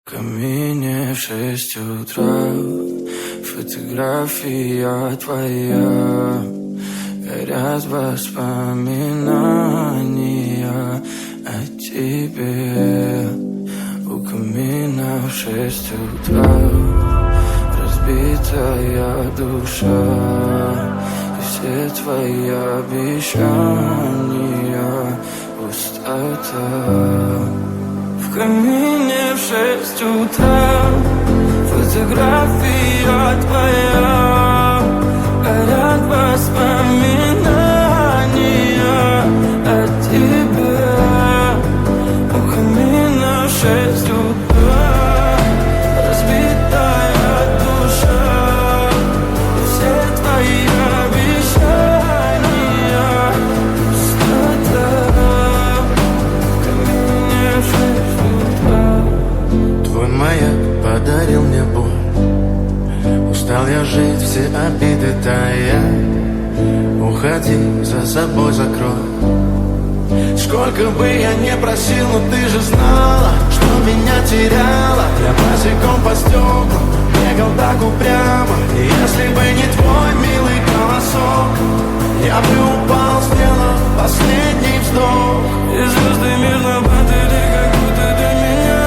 В камине в 6 утра, фотография твоя, горят воспоминания о тебе. У камина в 6 утра разбитая душа, и все твои обещания пустота. В камине в 6 утра фотография твоя, горят воспоминания о тебе. У камина в 6 утра разбитая душа, и все твои обещания пустота. В камине в 6 утра. Твой маяк подарил мне боль. Устал я жить, все обиды тая. Уходи, за собой закрой. Сколько бы я не просил, но ты же знала, что меня теряла. Я босиком по стеклам бегал так упрямо. И если бы не твой милый голосок, я бы упал, сделав последний вздох. И звезды мирно падали, как будто для меня.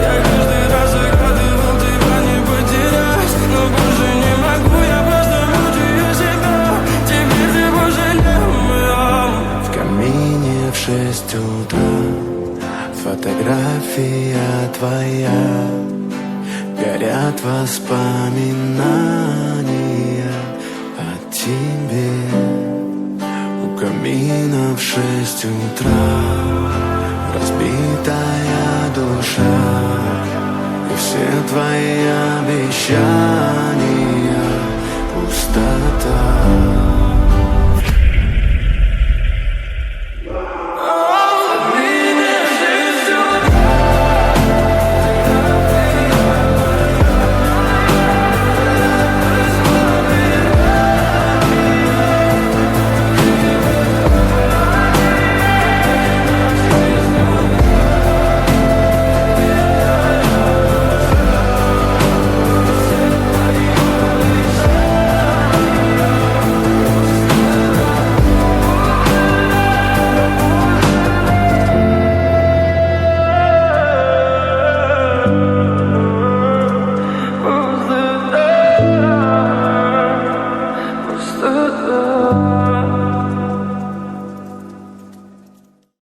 Я каждый раз загадывал тебя не потерять, но больше не могу, я просто мучаю себя. Теперь ты пожалел меня. В камине в 6 утра фотография твоя, горят воспоминания о тебе. У камина в 6 утра разбитая душа, и все твои обещания пустота.